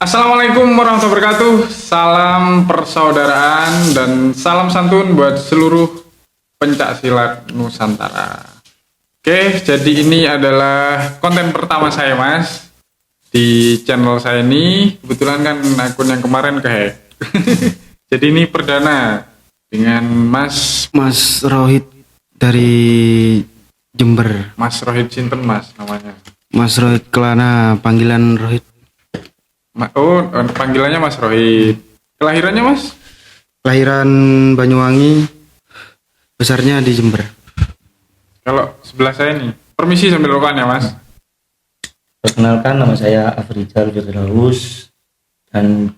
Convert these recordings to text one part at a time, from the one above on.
Assalamualaikum warahmatullahi wabarakatuh. Salam persaudaraan dan salam santun buat seluruh pencak silat Nusantara. Oke, jadi ini adalah konten pertama saya, Mas, di channel saya ini. Kebetulan kan akun yang kemarin kehack. Jadi ini perdana dengan Mas Rohit dari Jember. Mas Rohit Sinten, Mas namanya. Mas Rohit Kelana, panggilan Rohit. Panggilannya Mas Rohit. Kelahirannya, Mas? Kelahiran Banyuwangi, besarnya di Jember. Kalau sebelah saya nih, permisi sambil rokokan ya, Mas. Perkenalkan, nama saya Afrizal Firdaus dan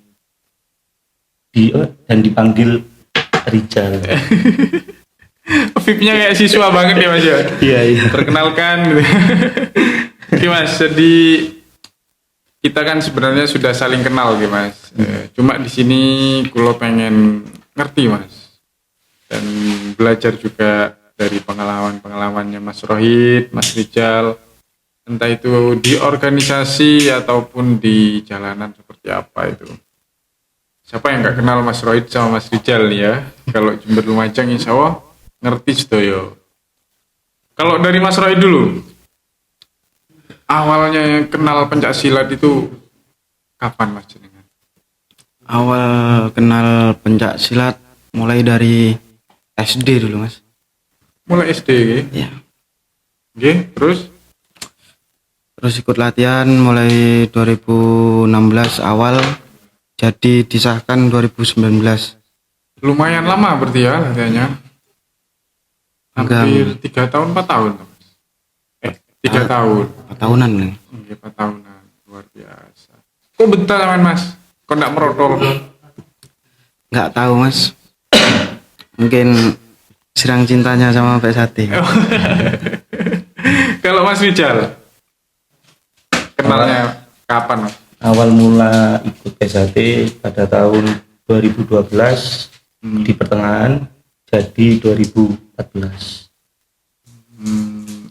dipanggil Rijal. VIP-nya kayak siswa banget ya, Mas ya. Iya. Perkenalkan. Oke, Mas, jadi kita kan sebenarnya sudah saling kenal gitu, Mas. Cuma di sini kulo pengen ngerti, Mas. Dan belajar juga dari pengalamannya Mas Rohit, Mas Rijal, entah itu di organisasi ataupun di jalanan seperti apa itu. Siapa yang nggak kenal Mas Rohit sama Mas Rijal nih ya? Kalau Jember Lumajang insya Allah ngerti sedoyo. Kalau dari Mas Rohit dulu, awalnya kenal pencak silat itu kapan, Mas jenengan? Awal kenal pencak silat mulai dari SD dulu, Mas. Mulai SD, Ya. terus Terus ikut latihan mulai 2016 awal, jadi disahkan 2019. lumayan lama berarti ya latihannya. Hampir 3 tahun, 4 tahun. 3 tahun. 4 tahunan nih. 4 tahunan, luar biasa. Kok betah teman, Mas? Kok enggak merotol? Nggak tahu, Mas. Mungkin serang cintanya sama Pak Sate. Kalau Mas Rijal, kenalnya kapan, Mas? Awal mula ikut PSAT pada tahun 2012 di pertengahan, jadi 2014.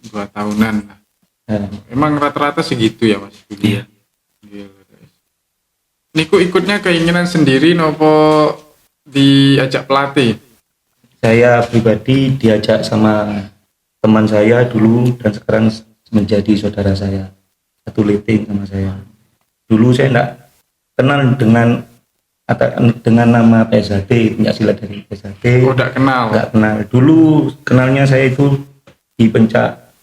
2 tahunan lah. Nah, Emang rata-rata segitu ya, Mas? Iya. Gila. Niku ikutnya keinginan sendiri nopo diajak pelatih? saya pribadi diajak sama teman saya dulu dan sekarang menjadi saudara saya, satu letting sama saya. Dulu saya enggak kenal dengan nama PSAT, pencak silat dari PSAT. Oh, enggak kenal. Enggak kenal. Dulu kenalnya saya itu di pencak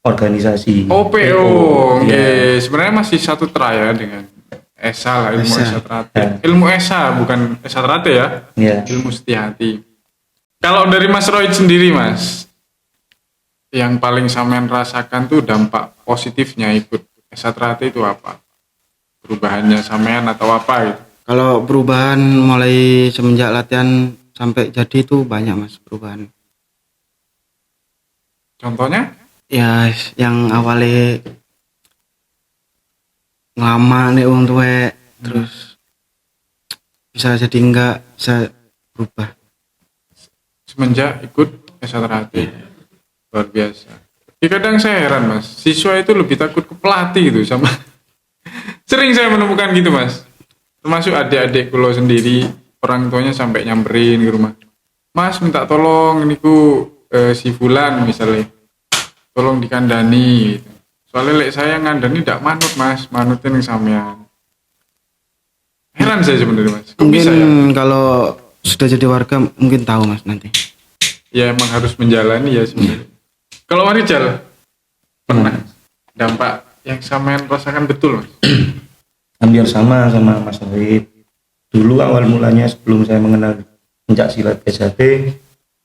organisasi. OPO, Iya. sebenarnya masih satu traya dengan ESA lah, ilmu ESA. ESA Trate. Ya. Ilmu ESA bukan ESA Trate ya, Ya. ilmu Setiahati. Kalau dari Mas Rohit sendiri, Mas, yang paling sampean rasakan tuh dampak positifnya ikut ESA Trate itu apa? Perubahannya sampean atau apa gitu? Kalau perubahan mulai semenjak latihan sampai jadi itu banyak, Mas, perubahan. Contohnya? Ya, yang awalnya lama nih uang tuwek, terus bisa jadi enggak, bisa berubah. Semenjak ikut ESA Trate. Luar biasa. Ya, kadang saya heran, Mas, siswa itu lebih takut ke pelatih gitu sama sering saya menemukan gitu, Mas. Termasuk adik-adik kulo sendiri, orang tuanya sampai nyamperin ke rumah. Mas, minta tolong niku si Fulan misalnya. Tolong dikandani gitu. Soalnya lek saya ngandani tidak manut, Mas, manutin yang sampean. Heran saya sebenarnya, Mas. Kok Mungkin bisa ya? kalau sudah jadi warga mungkin tahu, Mas, nanti. Ya emang harus menjalani ya sebenarnya. Kalau Marijal pernah dampak yang sampean rasakan betul, Mas? Hampir sama Mas Rohit. Dulu awal mulanya sebelum saya mengenal pencak silat PSAT,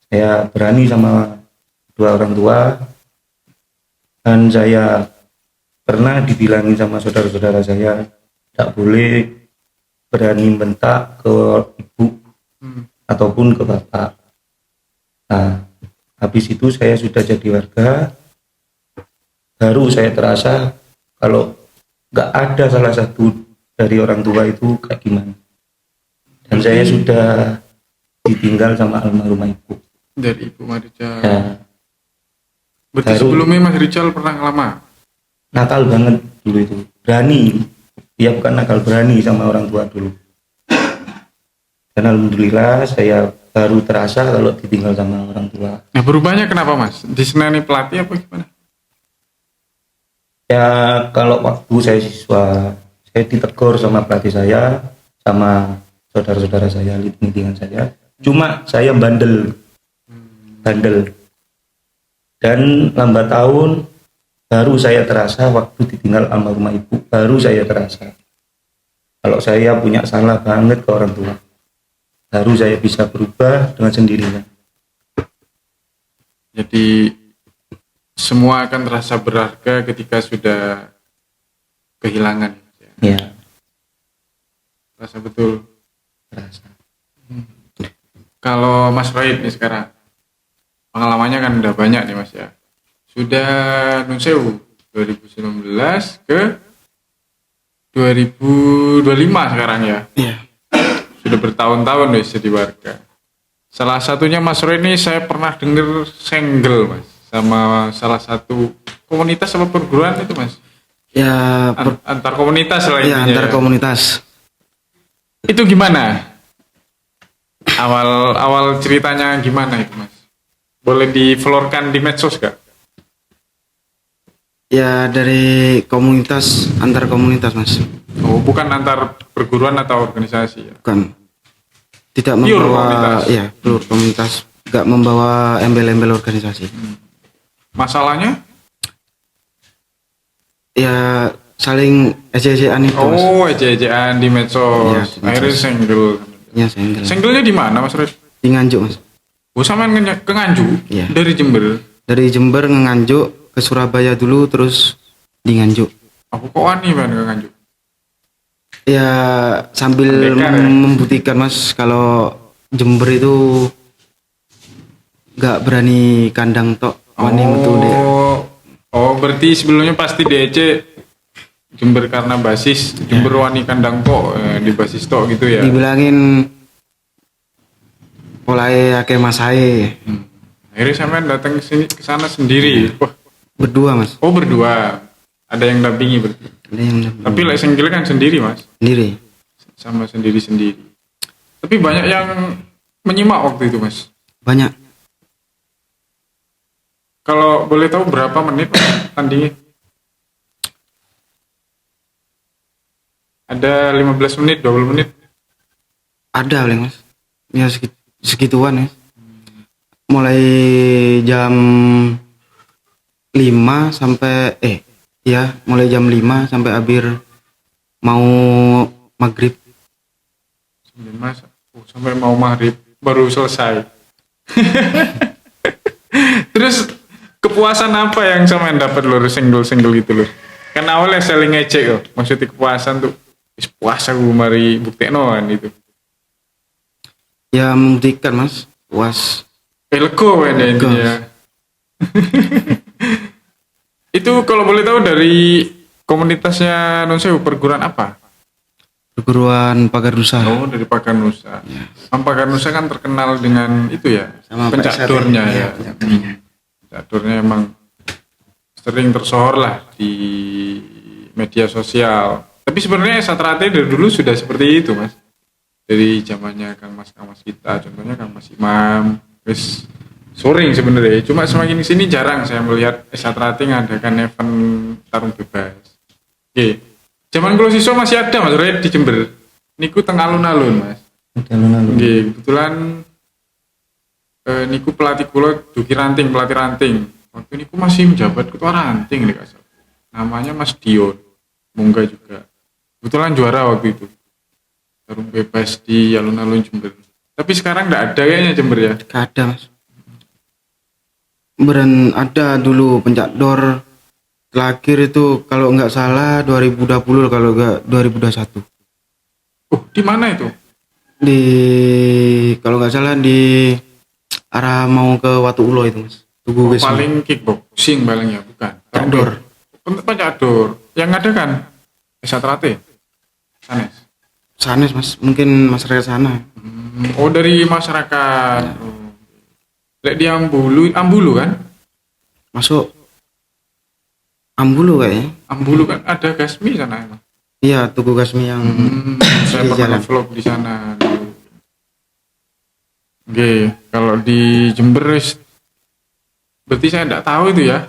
saya berani sama dua orang tua dan saya pernah dibilangin sama saudara-saudara saya tidak boleh berani bentak ke ibu ataupun ke bapak. Nah, habis itu saya sudah jadi warga, baru saya terasa kalau nggak ada salah satu dari orang tua itu kayak gimana. Dan saya sudah ditinggal sama almarhumah ibu. Dari Ibu Marijal. Ya, Berarti baru- sebelumnya Mas Rijal pernah lama? nakal banget dulu itu, berani dia bukan nakal, berani sama orang tua dulu. Dan alhamdulillah saya baru terasa kalau ditinggal sama orang tua. Nah, berubahnya kenapa Mas? Disenani pelatih apa gimana? Ya kalau waktu saya siswa, saya ditegur sama pelatih saya, sama saudara-saudara saya, lingkungan saya. Cuma saya bandel. Dan lambat tahun baru saya terasa waktu ditinggal almarhumah ibu, baru saya terasa kalau saya punya salah banget ke orang tua. Baru saya bisa berubah dengan sendirinya. Jadi semua akan terasa berharga ketika sudah kehilangan. Ya, Terasa betul. terasa. Kalau Mas Rohit nih sekarang, pengalamannya kan udah banyak nih Mas ya. Sudah nun sewu 2019 ke 2025 sekarang ya. Iya. Sudah bertahun-tahun deh jadi warga. Salah satunya Mas Roy ini saya pernah denger senggel Mas sama salah satu komunitas apa perguruan itu Mas. Ya, Antar komunitas lah ya intinya antar ya. komunitas. Itu gimana? Awal ceritanya gimana itu Mas? Boleh diflorkan di medsos gak? Ya dari komunitas, antar komunitas Mas. Oh, bukan antar perguruan atau organisasi ya? Bukan. Tidak Pure membawa, komunitas. ya pure komunitas. Gak membawa embel-embel organisasi. Masalahnya? Ya saling ejek-ejekan itu Mas. Oh, ejek-ejekan di medsos. Iya, di medsos. Akhirnya senggel. Ya senggel. Sengelnya di mana Mas Roy? Di Nganjuk Mas. Oh, sampean ke Nganjuk Iya. dari Jember. Dari Jember ke Nganjuk, ke Surabaya dulu, terus di Nganjuk. Aku kok wani kan ke Nganjuk. Ya sambil Pendekar, ya? membuktikan Mas kalau Jember itu gak berani kandang tok wani metu deh. Oh, berarti sebelumnya pasti DC Jember karena basis Jember wani kandang kok di basis tok gitu ya. Dibilangin mulai akeh masae Akhirnya sampean datang ke sana sendiri. Wah, berdua Mas. oh berdua. Ada yang dampingi berarti. Ada yang Tapi lek senggel kan sendiri Mas, sendiri. sama sendiri-sendiri. Tapi banyak yang menyimak waktu itu Mas. Banyak. Kalau boleh tahu berapa menit Mas, tandingnya? Ada 15 menit, 20 menit. Ada paling Mas. Ya segituan ya. Mulai jam 5 sampai ya mulai jam 5 sampai akhir mau maghrib. Sampai mau maghrib baru selesai. Terus kepuasan apa yang sampean dapat lur single gitu lur? Kan awalnya saling ngecek kok. Maksudnya kepuasan tuh wis puasa gue mari buktekno kan itu. Ya membuktikan Mas, puas. Lego kan ya Lego. intinya. Itu kalau boleh tahu dari komunitasnya non sewu perguruan apa? Perguruan Pagar Nusa. Oh, dari Pagar Nusa. Pagar Nusa kan terkenal dengan itu ya, Sama pencadurnya Pak ya. Sate. Pencadurnya. Pencadurnya emang sering tersohor lah di media sosial. Tapi sebenarnya Satrate dari dulu sudah seperti itu, Mas. Dari zamannya Kang Mas kita, contohnya Kang Mas Imam, terus sering sebenarnya. Cuma semakin sini jarang saya melihat Satrate ngadakan event tarung bebas. Oke. Zaman kalau siswa masih ada Mas Red di Jember. Niku teng alun-alun, Mas. Alun-alun. Oke, kebetulan niku pelatih kula Duki Ranting, pelatih ranting. Waktu niku masih menjabat ketua ranting nih kasar. Namanya Mas Dion. Mungga juga. Kebetulan juara waktu itu. Tarung bebas di alun-alun Jember. Tapi sekarang enggak ada kayaknya Jember ya. Gak ada Mas. Ada dulu pencador terakhir itu kalau nggak salah 2020 kalau nggak 2021 Oh, di mana itu? di kalau nggak salah di arah mau ke Watu Ulo itu Mas. Tugu Oh, Wisma. paling kickboxing paling ya, bukan. Pencador. Pencador. Yang ada kan Satrate. Sanes. Sanes Mas, mungkin masyarakat sana. Oh, dari masyarakat. Oh. Lek di Ambulu kan? Masuk Ambulu kayaknya. Ambulu kan ada Gasmi sana emang. Iya, Tugu Kasmi yang Saya di pernah jalan. vlog di sana dulu. Oke, kalau di Jember berarti saya enggak tahu itu ya.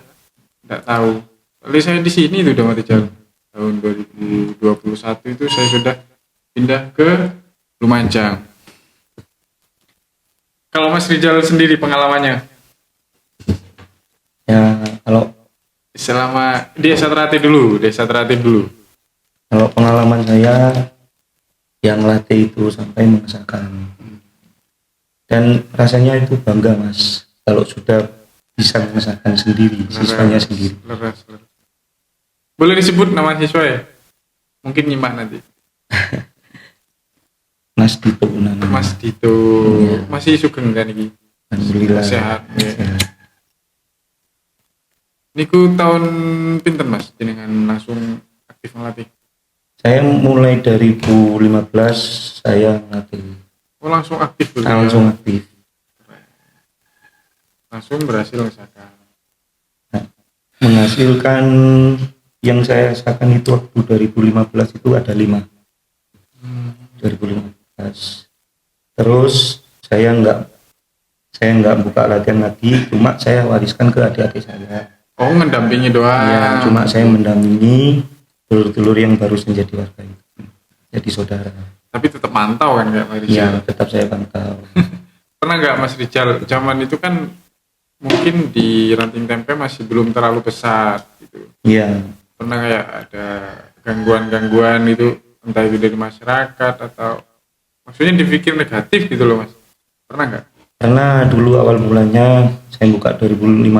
Enggak tahu. Kali saya di sini itu udah mati jalan. Tahun 2021 itu saya sudah pindah ke Lumajang. Kalau Mas Rizal sendiri pengalamannya Ya kalau selama di Desa Terati dulu. kalau pengalaman saya yang latih itu sampai mengesahkan, dan rasanya itu bangga mas kalau sudah bisa mengesahkan sendiri siswanya sendiri. Leres. Boleh disebut nama siswa ya? Mungkin nyimak nanti. Mas Dito namanya. Mas Dito. Iya. Masih sugeng kan iki? Alhamdulillah Sehat. Ya. sehat. Niku tahun pinten Mas jenengan langsung aktif ngelatih? Saya mulai dari 2015 saya ngelatih, Oh langsung aktif dulu. langsung Ya. aktif. Langsung berhasil misalkan. Menghasilkan yang saya rasakan itu waktu 2015 itu ada 5. 2015. Terus saya nggak buka latihan lagi, cuma saya wariskan ke adik-adik saya. Oh mendampingi doang. Ya, cuma saya mendampingi dulur-dulur yang baru menjadi warga itu, jadi saudara. Tapi tetap mantau kan kayak Mas Rizal. Ya, tetap saya pantau. Pernah nggak Mas Rizal zaman itu kan mungkin di ranting tempe masih belum terlalu besar gitu. Iya, Pernah kayak ada gangguan-gangguan itu entah itu dari masyarakat atau maksudnya dipikir negatif gitu loh Mas. Pernah nggak? karena dulu awal mulanya saya buka 2015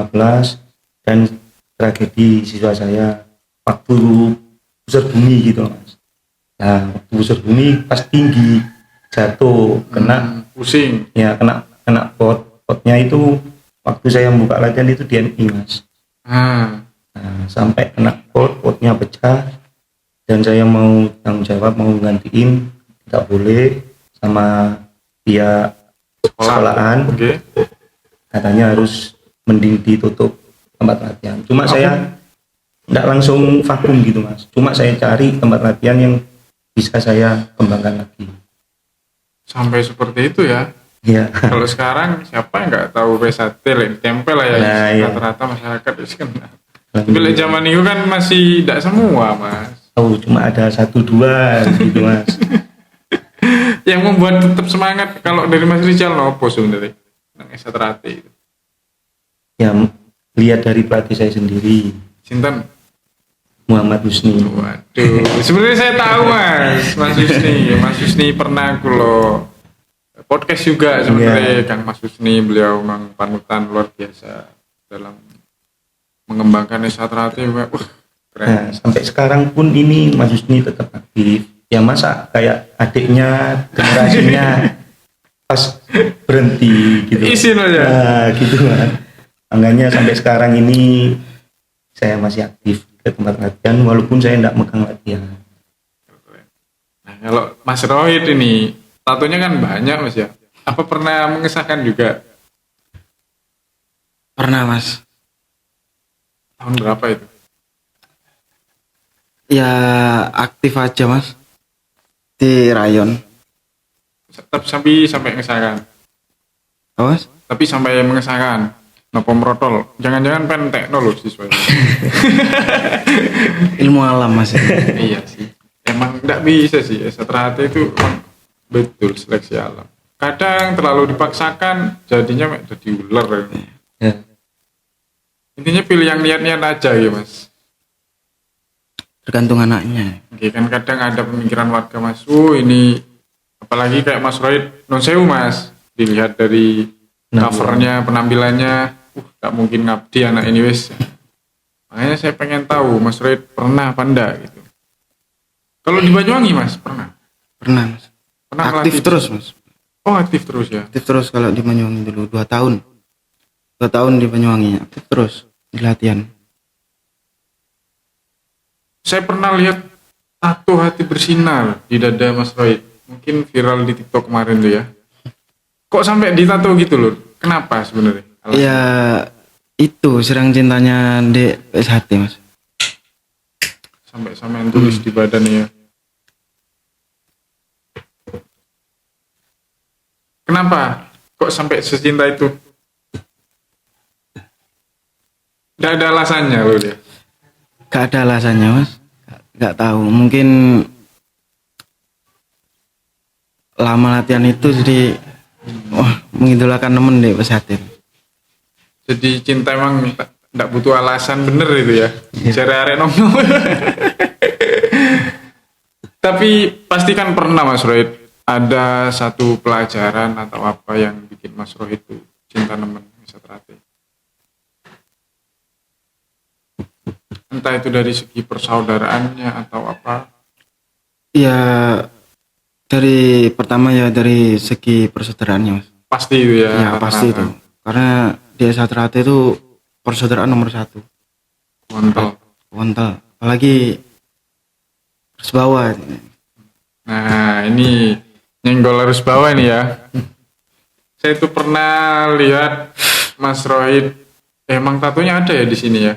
dan tragedi siswa saya waktu busur bumi gitu mas. Nah, waktu busur bumi pas tinggi jatuh kena Pusing. ya kena potnya itu waktu saya membuka latihan itu di MI mas. Nah, Nah, sampai kena potnya pecah dan saya mau tanggung jawab mau gantiin tidak boleh sama pihak sekolahan, Oke. katanya harus mending ditutup tempat latihan. Cuma saya tidak langsung vakum gitu mas, cuma saya cari tempat latihan yang bisa saya kembangkan lagi. Sampai seperti itu ya. Ya, Kalau sekarang siapa yang nggak tahu P1 lah ditempel lah ya. Nah, iya. Rata-rata masyarakat itu kan. Tapi lah zaman itu kan masih tidak semua Mas. tahu cuma ada 1-2 gitu mas. Yang membuat tetap semangat kalau dari Mas Rizal nopo sebenarnya nang Desa Terati itu. Ya, lihat dari pelatih saya sendiri, Sinten? Muhammad Husni. Waduh, sebenarnya saya tahu Mas Husni pernah kulo podcast juga sebenarnya Kang Mas Husni, beliau memang panutan luar biasa dalam mengembangkan Desa Terati. Wah, keren. Nah, sampai sekarang pun ini Mas Husni tetap aktif. Ya masa kayak adiknya, generasinya pas berhenti gitu. Isin aja. Nah, gitu kan. Makanya sampai sekarang ini saya masih aktif ke tempat latihan walaupun saya tidak megang latihan. Nah, kalau Mas Rohid ini tatonya kan banyak Mas ya. Apa pernah mengesahkan juga? Pernah mas. Tahun berapa itu? Ya aktif aja mas. Di rayon. Tapi sampai mengesahkan. Apa mas? Tapi sampai mengesahkan. Nopo merotol. Jangan-jangan pentekno loh siswa. Ilmu alam mas. Iya sih. Emang nggak bisa sih. Desa Terati itu emang betul seleksi alam. Kadang terlalu dipaksakan jadinya mek jadi ular. Ya. Intinya pilih yang niat-niat aja ya Mas. Tergantung anaknya. Oke, kan kadang ada pemikiran warga Mas, ini apalagi kayak Mas Roy non sewu Mas, dilihat dari covernya, penampilannya, gak mungkin ngabdi anak ini wes. Makanya saya pengen tahu Mas Roy pernah apa enggak gitu. Kalau di Banyuwangi Mas pernah? Pernah mas. Pernah Aktif ngelatih? terus mas. Oh aktif terus ya. Aktif terus kalau di Banyuwangi dulu 2 tahun. 2 tahun di Banyuwangi aktif terus di latihan. Saya pernah lihat tato hati bersinar di dada Mas Roy. Mungkin viral di TikTok kemarin tuh ya. Kok sampai ditato gitu loh? Kenapa sebenarnya? Ya itu serang cintanya di SHT mas. Sampai tulis di badan ya. Kenapa? Kok sampai secinta itu? Nggak ada alasannya loh dia. Gak ada alasannya mas, gak tahu. Mungkin lama latihan itu jadi mengidolakan temen deh pas hati. Jadi cinta emang nggak butuh alasan, bener itu ya. Jare arek nom. Tapi pastikan pernah Mas Rohid ada satu pelajaran atau apa yang bikin Mas Rohid itu cinta nemen bisa terhati. Entah itu dari segi persaudaraannya atau apa. Ya dari pertama ya dari segi persaudaraannya mas. Pasti itu ya. Ya pasti itu. Karena di S1 itu persaudaraan nomor 1. Kontol. Apalagi harus bawa. Nah ini nyenggol harus bawa nih ya. Saya itu pernah lihat Mas Rohid, emang tatonya ada ya di sini ya.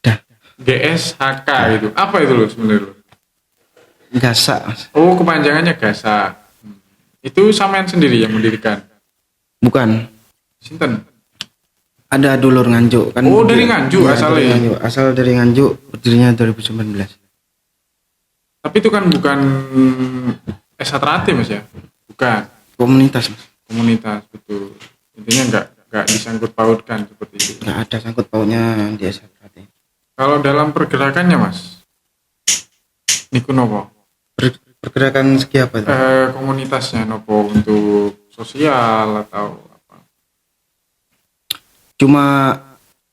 Dah. GSHK gitu. Apa itu loh sebenarnya lo? Gasak mas. Oh kepanjangannya Gasak. Itu sampean sendiri yang mendirikan? Bukan. Sinten? Ada dulur Nganjuk kan. Oh dari Nganjuk ya, asalnya. dari Nganjuk. Asal dari Nganjuk, berdirinya 2019. Tapi itu kan bukan S1 mas ya? Bukan. Komunitas mas. Komunitas betul. Intinya nggak disangkut pautkan seperti itu. Nggak ada sangkut pautnya di S1. Kalau dalam pergerakannya mas, niku nopo? Pergerakan segi apa itu? Komunitasnya nopo untuk sosial atau apa? Cuma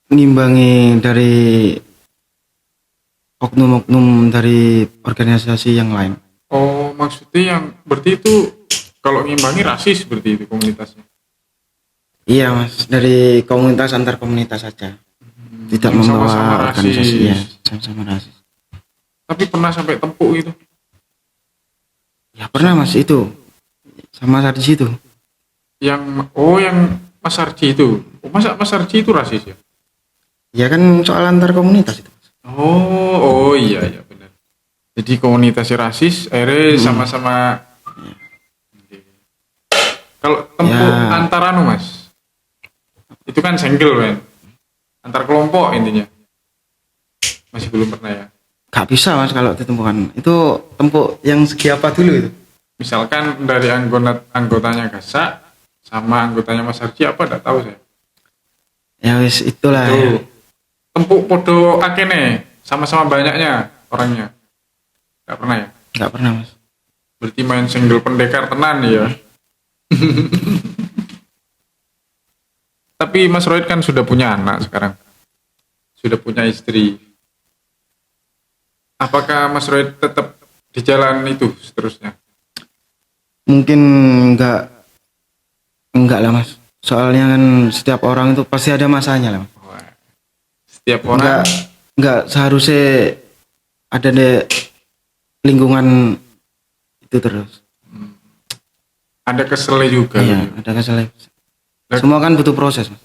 nimbangi dari oknum-oknum dari organisasi yang lain. Oh maksudnya yang berarti itu kalau ngimbangi rasis berarti itu komunitasnya? Iya mas, dari komunitas antar komunitas saja. Tidak Yang membawa sama-sama organisasi rasis. ya, sama-sama rasis. Tapi pernah sampai tempuk gitu? Ya pernah mas itu, sama saat di situ. Yang Mas Arji itu? Oh, masa Mas Arji itu rasis ya? Ya kan soal antar komunitas itu. Oh iya benar. Jadi komunitasnya rasis, akhirnya sama-sama. Kalau tempuk Ya. antar anu mas, itu kan single men, antar kelompok intinya. Masih belum pernah ya. Gak bisa mas kalau ditemukan. Itu tempuk yang segi apa dulu itu? Misalkan dari anggotanya Gasak sama anggotanya Mas Arji apa enggak tahu saya. Ya wis itulah. Ya. Tuh. Tempuk podo akene, sama-sama banyaknya orangnya. Enggak pernah ya? Gak pernah mas. Berarti main single pendekar tenan ya. Tapi Mas Rohid kan sudah punya anak sekarang. Sudah punya istri. Apakah Mas Rohid tetap di jalan itu seterusnya? Mungkin enggak lah mas. Soalnya kan setiap orang itu pasti ada masanya lah mas. Wah. Setiap orang Enggak seharusnya ada di lingkungan itu terus. ada keselnya juga. Iya, ada kesalnya. Nah, Semua kan butuh proses, Mas.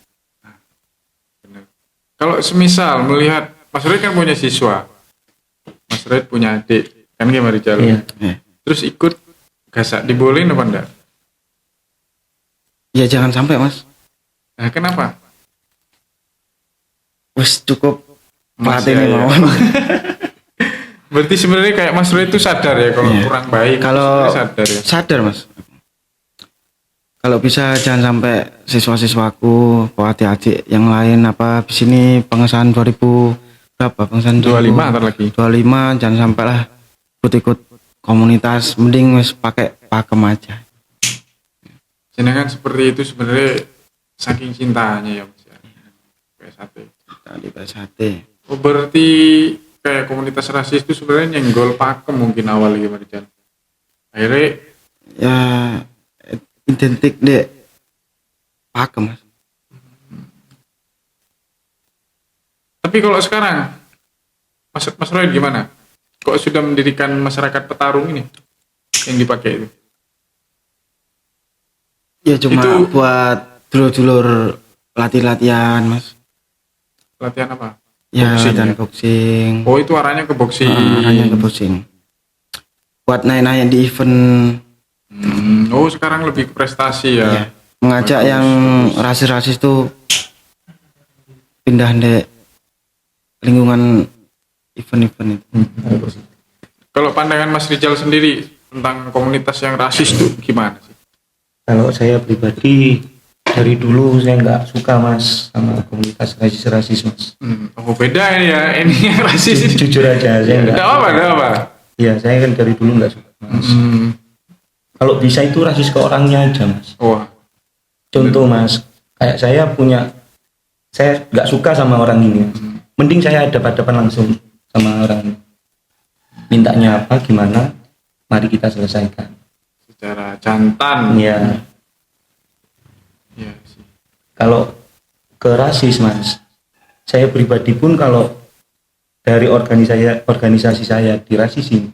benar. Kalau semisal melihat Mas Rohid kan punya siswa, Mas Rohid punya adik, kan gimana jalan? Iya. Ya. Terus ikut Gasak, dibolehin apa enggak? Ya jangan sampai, Mas. Nah, kenapa? Wes cukup Mas, pelatih ya, ini ya. mawon. Berarti sebenarnya kayak Mas Rohid itu sadar ya kalau Iya. kurang baik. Kalau sebenarnya sadar ya. sadar, Mas. Kalau bisa jangan sampai siswa-siswaku, adik-adik yang lain apa di sini pengesahan 2000 berapa? Pengesahan 25 ntar lagi. 25 jangan sampai lah ikut-ikut komunitas, mending wes pakai pakem aja. Jenengan seperti itu sebenarnya saking cintanya ya Mas ya. Kayak sate. Tadi PSHT. Oh, berarti kayak komunitas rasis itu sebenarnya nyenggol pakem mungkin awal gimana Jan. Akhirnya Ya identik deh pakem, Mas. tapi kalau sekarang Mas Rohid gimana? Kok sudah mendirikan masyarakat petarung ini yang dipakai itu? Ya cuma Itu- buat dulur-dulur latih-latihan, Mas. Latihan apa? Ya Boxing, latihan ya? boxing. Oh itu arahnya ke boxing. Arahnya ke boxing. Buat naik-naik di event. Oh sekarang lebih ke prestasi ya. Ya. mengajak Bagus, yang rasis-rasis tuh pindah di lingkungan event-event itu. Bagus. Kalau pandangan Mas Rizal sendiri tentang komunitas yang rasis tuh gimana sih? Kalau saya pribadi dari dulu saya nggak suka mas sama komunitas rasis mas. Oh beda ya, ini yang rasis ini. Jujur aja saya nggak. Tidak apa, tidak apa. Iya saya kan dari dulu nggak suka mas. Kalau bisa itu rasis ke orangnya aja mas. Wah, Contoh mas, kayak saya nggak suka sama orang ini. Mas. Mending saya hadapan langsung sama orang ini. Mintanya apa, gimana, mari kita selesaikan. secara jantan. Iya. Iya sih. Kalau ke rasis mas, saya pribadi pun kalau dari organisasi saya dirasisin,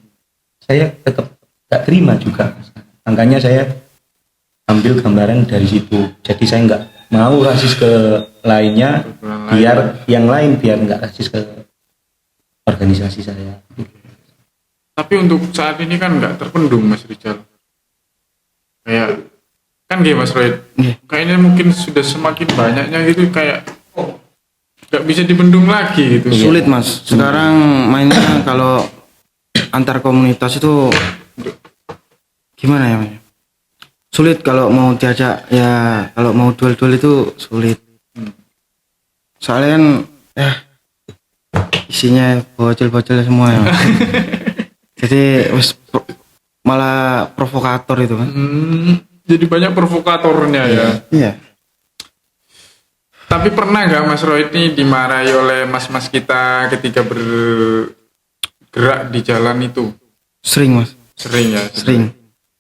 saya tetap gak terima juga mas. Makanya saya ambil gambaran dari situ. Jadi saya nggak mau rasis ke lainnya, biar yang lain biar nggak rasis ke organisasi saya. Tapi untuk saat ini kan nggak terpendung Mas Rizal. Kayak kan gini Mas Roy, kayaknya mungkin sudah semakin banyaknya gitu kayak nggak bisa dibendung lagi gitu. Sulit mas. Sekarang mainnya kalau antar komunitas itu gimana ya mas? Sulit kalau mau diajak ya, kalau mau duel-duel itu sulit. Soalnya kan isinya bocil-bocil semua ya. Jadi malah provokator itu kan. Jadi banyak provokatornya ya. Iya. Tapi pernah nggak Mas Roy ini dimarahi oleh mas-mas kita ketika bergerak di jalan itu? Sering mas. Sering ya. Sering.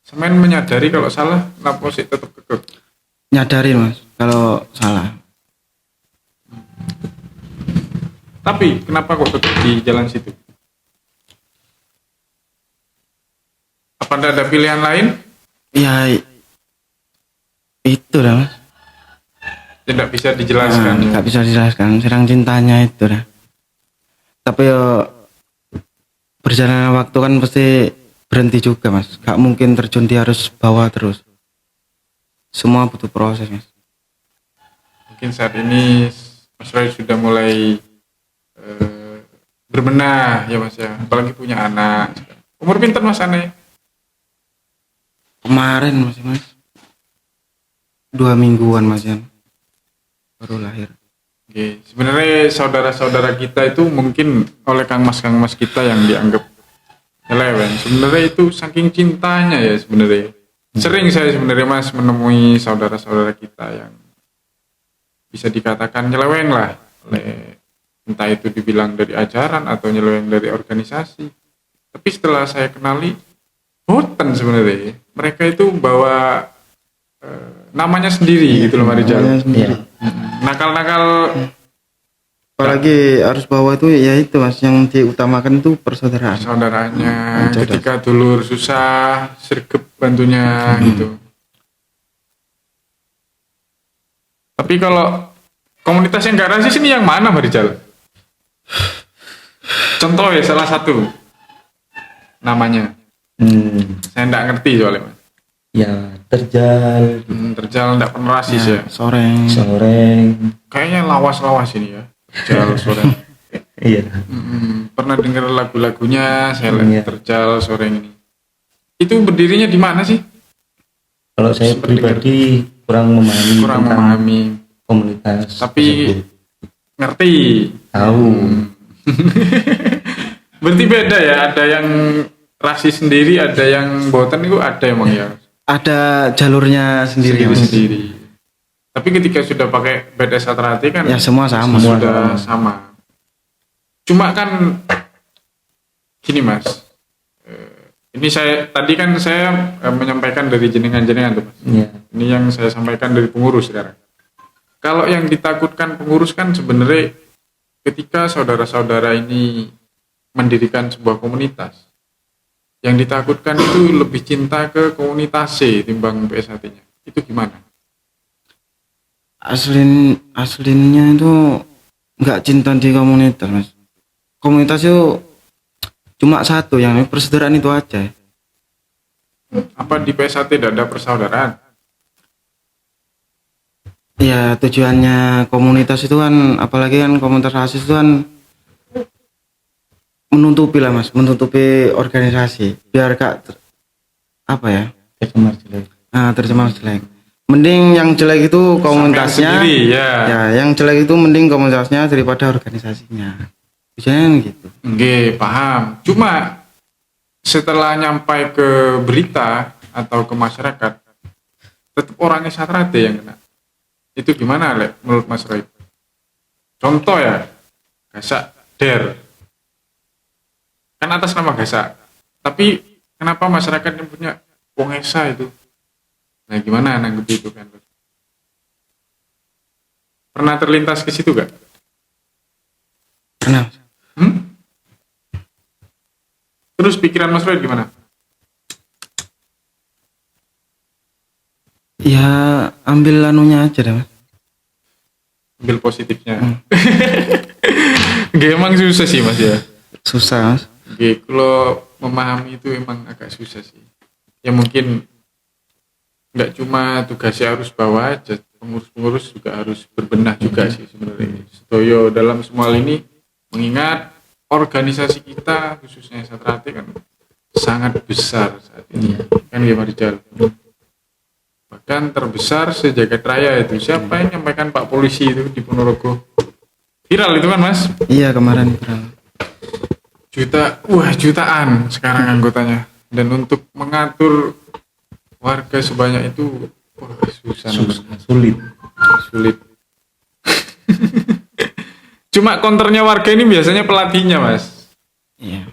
Semen menyadari kalau salah, kenapa sih tetap kekeh? Nyadarin mas kalau salah. Tapi kenapa kok tetap di jalan situ? Apa ada pilihan lain? Ya itu dah mas. Tidak bisa dijelaskan. Nggak bisa dijelaskan. Serang cintanya itu dah. Tapi yo berjalannya waktu kan pasti berhenti juga mas. Gak mungkin terjun, dia harus bawa terus. Semua butuh proses mas. Mungkin saat ini Mas Roy sudah mulai berbenah ya mas ya. Apalagi punya anak. Umur pinter mas anaknya? Kemarin masih mas 2 mingguan mas Yan baru lahir. Oke, sebenarnya saudara-saudara kita itu mungkin oleh kang mas kita yang dianggap nyeleweng. Sebenarnya itu saking cintanya ya sebenarnya. Sering saya sebenarnya mas menemui saudara-saudara kita yang bisa dikatakan nyeleweng lah, oleh entah itu dibilang dari ajaran atau nyeleweng dari organisasi. Tapi setelah saya kenali, boten sebenarnya. Mereka itu bawa namanya sendiri gitu loh Marijal. Namanya sendiri. Nakal-nakal. Apalagi harus bawa itu ya itu mas, yang diutamakan itu persaudaraan. Saudaranya ketika dulur susah sergep bantunya gitu. Tapi kalau komunitas yang gak rasis ini yang mana Marijal? Contoh ya salah satu namanya. Saya nggak ngerti soalnya mas. Ya terjal, Terjal nggak pernah rasis ya. Soreng. Kayaknya lawas-lawas ini ya. Terjal sore. Iya. Pernah dengar lagu-lagunya saya Iya. Terjal sore ini. Itu berdirinya di mana sih? Kalau saya Seperti pribadi kurang memahami Kurang tentang memahami. komunitas. Tapi tersebut. ngerti. Tahu. Berarti beda ya. Ada yang rasis sendiri, ada yang boten itu ada emang ya. Ada jalurnya sendiri mas. Sendiri. Tapi ketika sudah pakai BDS Satrati kan Ya semua sama. sudah sama. Cuma kan gini mas, ini tadi kan saya menyampaikan dari jenengan-jenengan tuh mas. Iya. Ini yang saya sampaikan dari pengurus sekarang. Kalau yang ditakutkan pengurus kan sebenarnya ketika saudara-saudara ini mendirikan sebuah komunitas, yang ditakutkan itu lebih cinta ke komunitas C timbang PSHT-nya. Itu gimana? Aslinya itu nggak cinta di komunitas mas. Komunitas itu cuma satu, yang persaudaraan itu aja. Apa di PSHT tidak ada persaudaraan? Ya tujuannya komunitas itu kan, apalagi kan komunitas rasis itu kan menutupi lah mas, menutupi organisasi biar gak apa ya, tercemar jelek. tercemar jelek. Mending yang jelek itu komunitasnya, Sampean sendiri, ya. ya yang jelek itu mending komunitasnya daripada organisasinya. Tujuannya gitu. Nggih, paham. Cuma setelah nyampai ke berita atau ke masyarakat, tetap orangnya Satrate yang kena. Itu gimana, Lek, menurut Mas Roy? Contoh ya, Gasak Der. Kan atas nama Gasak. Tapi kenapa masyarakat yang punya Wong Esa itu? Nah, gimana nanggepi itu kan? Pernah terlintas ke situ gak? Pernah. Hmm? Terus pikiran Mas Roy gimana? Ya ambil anunya aja deh mas. Ambil positifnya. Gak, emang susah sih Mas ya. Susah mas. Gak, kalau memahami itu emang agak susah sih. Ya mungkin nggak cuma tugasnya harus bawa aja, pengurus-pengurus juga harus berbenah juga sih sebenarnya. Sedoyo dalam semua hal ini, mengingat organisasi kita khususnya Satrate kan sangat besar saat ini, kan gimana Rijal? Bahkan terbesar sejagat raya itu. Siapa yang nyampaikan Pak Polisi itu di Ponorogo? Viral itu kan Mas? Iya kemarin pernah. Jutaan sekarang anggotanya, dan untuk mengatur warga sebanyak itu susah. Sulit. Cuma counternya warga ini biasanya pelatihnya Mas. Iya.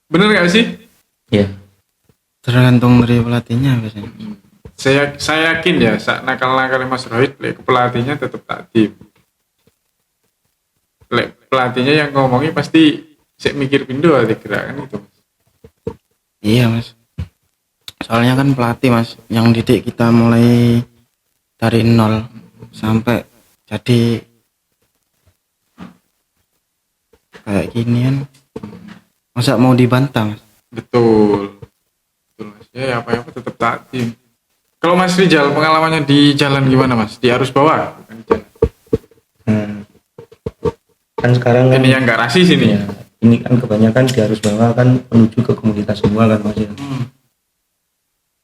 Bener gak sih? Ya. Tergantung dari pelatihnya biasanya. Saya yakin ya, saat nakal-nakal Mas Rohit, pelatihnya tetap takdim. Pelatihnya yang ngomongi pasti saya mikir pindo ada gerakan itu Mas. Iya mas. Soalnya kan pelatih mas yang didik kita mulai dari nol sampai jadi kayak gini kan, masa mau dibantah mas? Betul Mas. Ya apa-apa tetap takdim. Kalau Mas Rijal pengalamannya di jalan gimana Mas? Di arus bawah? Bukan di jalan. Kan sekarang kan Ini yang nggak rasis ini. ya, ini kan kebanyakan di arus bawah kan menuju ke komunitas semua kan mas ya.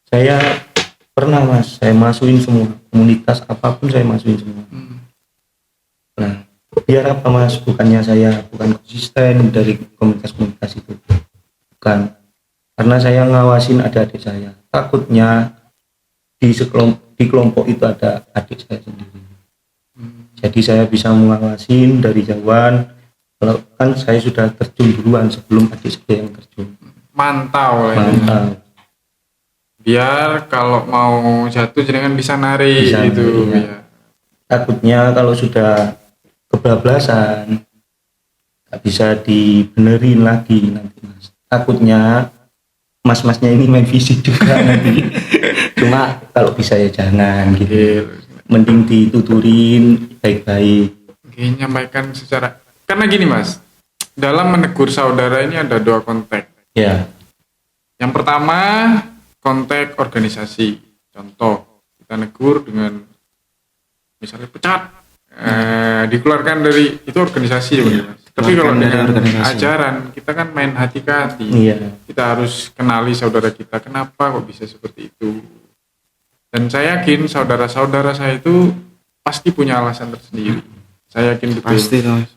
Saya pernah mas, saya masukin semua komunitas apapun, saya masukin semua. Nah, biar apa mas? Bukannya saya bukan konsisten dari komunitas-komunitas itu, bukan, karena saya ngawasin adik-adik saya. Takutnya di kelompok itu ada adik saya sendiri. Jadi saya bisa mengawasin dari jauhan. Kalau kan saya sudah terjun duluan sebelum adik saya yang terjun. Mantau ya. Mantap. Biar kalau mau jatuh jangan bisa narik Bisa, gitu iya. ya. Takutnya kalau sudah kebablasan nggak bisa dibenerin lagi nanti mas. Takutnya mas-masnya ini main fisik juga nanti. Cuma kalau bisa ya jangan gitu. Mending dituturin baik-baik. Oke, nyampaikan secara, karena gini Mas, dalam menegur saudara ini ada 2 konteks. Ya, Yang pertama konteks organisasi. Contoh, kita negur dengan misalnya pecat, dikeluarkan dari itu organisasi ya benar Mas. Tapi kalau Keluarkan dari dengan organisasi. ajaran, kita kan main hati ke hati. iya. Kita harus kenali saudara kita, kenapa kok bisa seperti itu. Dan saya yakin saudara-saudara saya itu pasti punya alasan tersendiri. Saya yakin betul. Pasti tuh mas.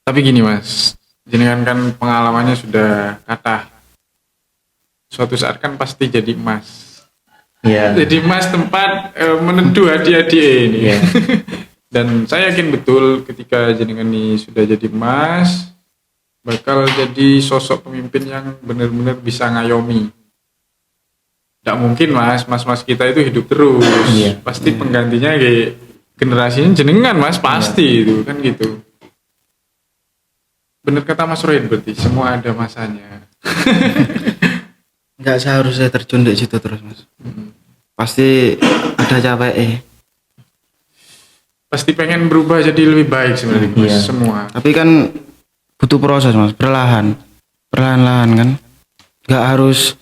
Tapi gini Mas, jenengan kan pengalamannya sudah kata. Suatu saat kan pasti jadi emas. Iya. Jadi emas tempat meneduh adik-adik ini. Iya. Dan saya yakin betul ketika jenengan ini sudah jadi emas, bakal jadi sosok pemimpin yang benar-benar bisa ngayomi. Tidak mungkin mas kita itu hidup terus. Iya. Pasti penggantinya kayak generasinya jenengan Mas, pasti itu kan gitu. Bener kata Mas Roy berarti semua ada masanya. Nggak seharusnya terjun di situ terus mas. Pasti ada capek. Pasti pengen berubah jadi lebih baik sebenarnya Mas, Iya. semua. Tapi kan butuh proses mas, perlahan-lahan kan. Nggak harus,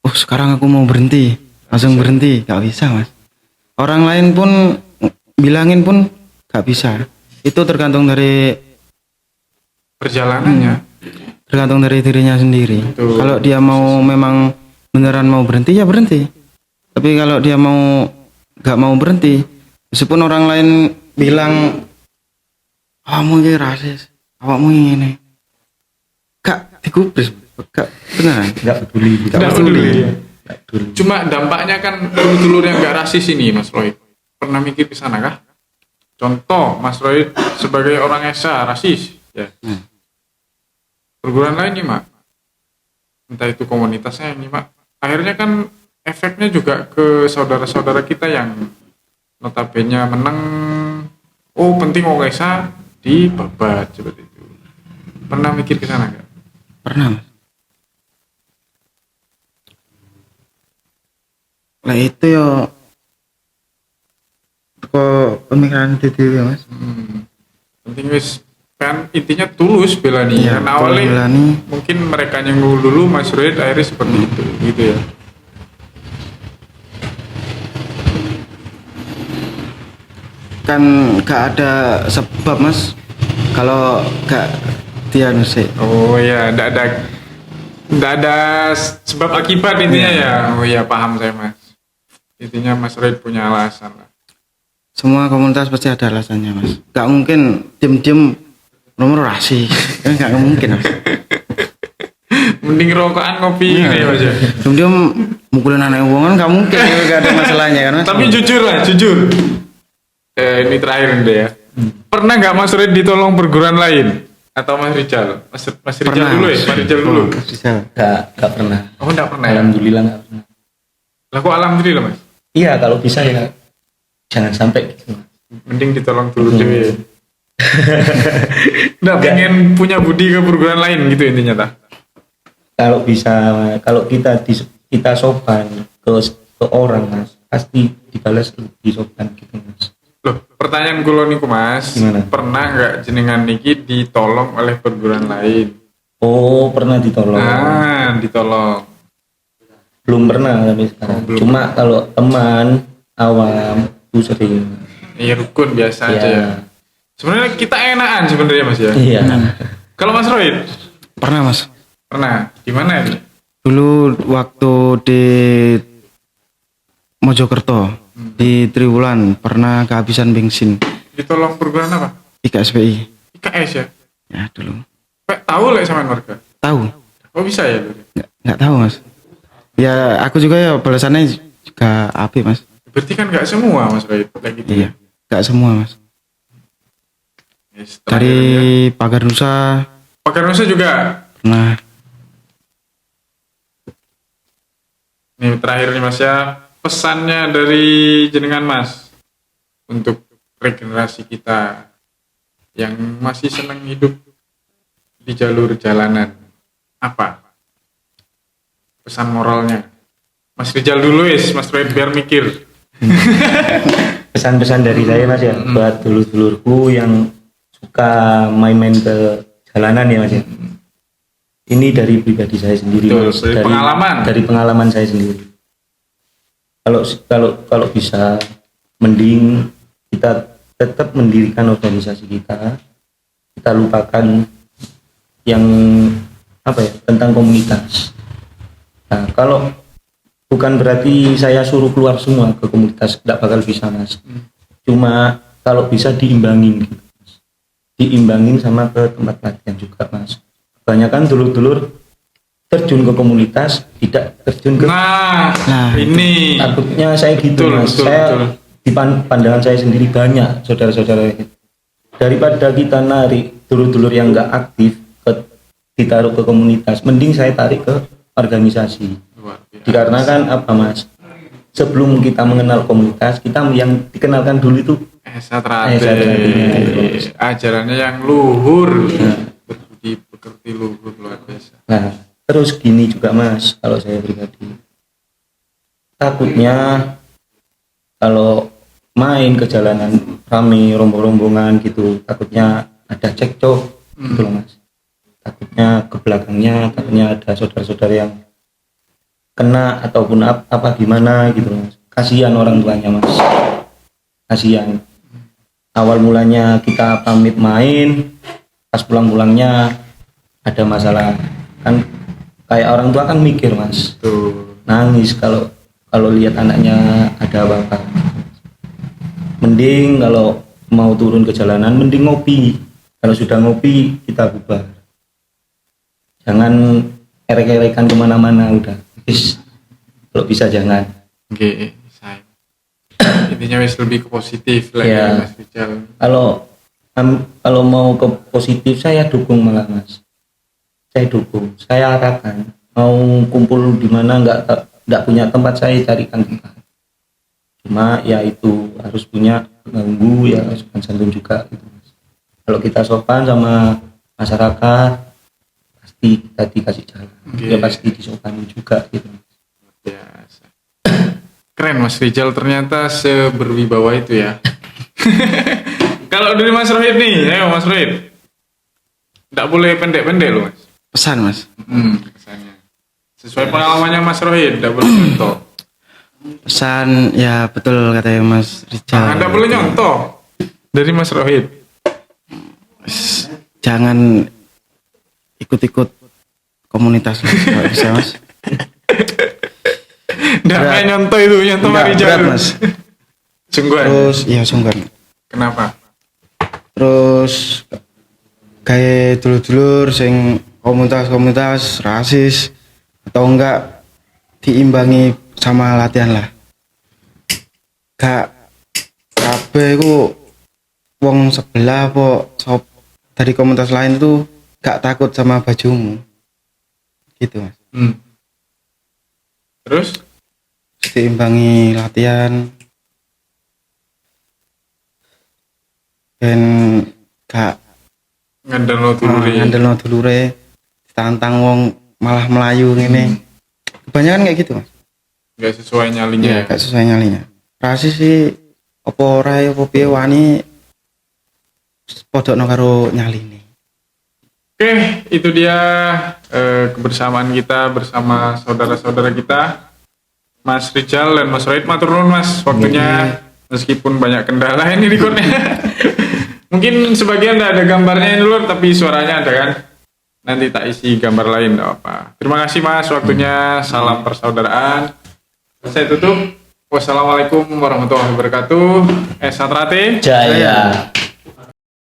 sekarang aku mau berhenti, langsung berhenti, nggak bisa mas. orang lain pun bilangin pun gak bisa. Itu tergantung dari Perjalanannya. dirinya sendiri. Betul. Kalau dia mau memang beneran mau berhenti ya berhenti. Tapi kalau dia mau gak mau berhenti, meskipun orang lain bilang kamu ini rasis, awakmu ini, gak digubris, gak beneran. nggak peduli gitu. Nggak peduli. Nggak peduli. Cuma dampaknya kan dulur-dulur yang nggak rasis ini, Mas Roy. Pernah mikir ke sana kah? Contoh, Mas Roy sebagai orang Esa rasis, ya. Perguruan lain nih, Mak. Entah itu komunitasnya yang mak. Akhirnya kan efeknya juga ke saudara-saudara kita yang notabene menang. Oh, penting orang Esa dibabat seperti itu. Pernah mikir ke sana nggak? Pernah Mas. Lah itu yo kok pemikiran itu ya Mas. Penting wis kan intinya tulus bela nih. Iya, Karena tulus awalnya belani. mungkin mereka yang dulu Mas Roy akhirnya seperti itu gitu ya. Kan gak ada sebab Mas kalau gak dia sih. Oh iya, ndak ada sebab akibat intinya ya. Oh iya, paham saya Mas. Intinya Mas Roy punya alasan lah. Semua komunitas pasti ada alasannya Mas. Gak mungkin diem-diem nomor rasis. Kan gak mungkin Mas. Mending rokokan ngopi ini Mas ya. Diem-diem mukulin anak wong kan gak mungkin. Gak ada masalahnya kan Mas. Tapi jujur lah, jujur. Ini terakhir deh ya. Pernah nggak Mas Roy ditolong perguruan lain? Atau Mas Rijal? Mas Rijal Pernah, dulu ya? Mas. Mas Rijal dulu? Bisa. Nggak pernah. Oh nggak pernah ya? Alhamdulillah nggak pernah. Lah kok alhamdulillah Mas? Iya, kalau bisa ya jangan sampai gitu. Mending ditolong dulu deh. Nggak pengen punya budi ke perguruan lain gitu intinya tak? Kalau bisa, kalau kita sopan ke orang Mas, pasti dibalas lebih sopan gitu Mas. Loh, pertanyaan kulo niku Mas, Gimana? pernah nggak jenengan niki ditolong oleh perguruan lain? Oh, pernah ditolong. Nah, ditolong. Belum pernah sampai sekarang. belum. Cuma kalau teman awam itu sering. Iya rukun biasa aja Iya. ya. Sebenarnya kita enakan sebenarnya Mas ya. Iya. Kalau Mas Roy Pernah Mas. pernah di mana ini? Dulu waktu di Mojokerto di Triwulan pernah kehabisan bensin Ditolong perguruan apa? di KSPI. IKS ya. Ya dulu. Pak tahu lah sama warga. Tahu? Oh bisa ya? Nggak tahu Mas. Ya aku juga ya balasannya juga api Mas. Berarti kan nggak semua Mas Roy kayak gitu. Iya. Nggak semua Mas. Yes, Dari terakhir ya. Pagar Nusa Pakar Nusa juga. pernah. Nih terakhir nih Mas ya, pesannya dari jenengan Mas untuk regenerasi kita yang masih senang hidup di jalur jalanan. Apa? Pesan moralnya. Mas Rijal dulu Mas Roy biar mikir. Pesan-pesan dari saya Mas ya, buat dulur-dulurku yang suka main-main ke jalanan ya Mas ya. Ini dari pribadi saya sendiri Betul, Mas. dari pengalaman. Dari pengalaman saya sendiri. Kalau bisa, mending kita tetap mendirikan organisasi kita lupakan yang tentang komunitas. Nah, kalau bukan berarti saya suruh keluar semua ke komunitas, tidak bakal bisa Mas. Cuma kalau bisa diimbangin gitu, Mas. Diimbangin sama ke tempat latihan juga Mas. Kebanyakan dulur-dulur terjun ke komunitas, tidak terjun ke Nah, ini. takutnya saya gitu Betul, Mas. betul, Saya betul. di pandangan saya sendiri banyak saudara-saudara gitu. Daripada kita narik dulur-dulur yang nggak aktif ditaruh ke komunitas, mending saya tarik ke organisasi. Luar biasa. Dikarenakan apa Mas? Sebelum kita mengenal komunitas, kita yang dikenalkan dulu itu Esa Trate. Esa Trate. Ajarannya yang luhur. Berbudi pekerti luhur luar biasa. Nah, terus gini juga Mas, kalau saya pribadi. Takutnya kalau main ke jalanan rame rombongan gitu, takutnya ada cekcok gitu loh Mas. Takutnya ke belakangnya, takutnya ada saudara-saudara yang kena ataupun apa gimana gitu loh Mas. Kasihan orang tuanya Mas. kasihan. Awal mulanya kita pamit main, pas pulang-pulangnya ada masalah. Kan kayak orang tua kan mikir mas, Tuh. nangis kalau kalau lihat anaknya ada apa-apa. Mending kalau mau turun ke jalanan mending ngopi. Kalau sudah ngopi kita bubar. Jangan erek-erekan kemana-mana udah. Kalau bisa jangan. Oke, saya. Intinya wis lebih ke positif lah Ya. ya Mas Rijal. Kalau mau ke positif saya dukung malah mas. Saya dukung. Saya arahkan. Mau kumpul di mana nggak punya tempat saya carikan tempat. Cuma ya itu harus punya ganggu ya sopan santun juga gitu mas. Kalau kita sopan sama masyarakat pasti kita dikasih jalan. Oke. Ya pasti disopani juga gitu. Biasa. Keren Mas Rijal ternyata seberwibawa itu ya. Kalau dari Mas Rohid nih, ayo Mas Rohid. Nggak boleh pendek-pendek loh Mas. Pesan mas. Kesannya. Sesuai pengalamannya Mas Rohid, nggak boleh nyontoh. Pesan ya betul katanya Mas Rijal. Nggak boleh nyontoh dari Mas Rohid. Jangan ikut-ikut komunitas mas, kalau bisa mas. Nggak Berat. kayak nyontoh itu, nyontoh Mas Enggak, Rijal. berat mas. Sungguhan. Terus ya sungkan. Kenapa? Terus kayak dulur-dulur sing komunitas-komunitas rasis atau enggak diimbangi sama latihan lah. Gak kabeh ku wong sebelah apa sop dari komunitas lain itu gak takut sama bajumu. Gitu mas. Terus? Diimbangi latihan dan gak Ngandel dulu ngandelno dulure tantang wong malah melayu ngene. Kebanyakan kayak gitu mas. Nggak sesuai nyalinya ya. Gak sesuai nyalinya. Rasis sih apa ora apa piye wani podokno karo nyaline. Oke, itu dia kebersamaan kita bersama saudara-saudara kita, Mas Rijal dan Mas Rohid. Matur nuwun Mas, waktunya meskipun banyak kendala ini recordnya. Mungkin sebagian nggak ada gambarnya ini dulu, tapi suaranya ada kan. Nanti tak isi gambar lain, nggak apa. Terima kasih Mas, waktunya. Salam persaudaraan. Saya tutup. Wassalamualaikum warahmatullahi wabarakatuh. Satrate. Jaya.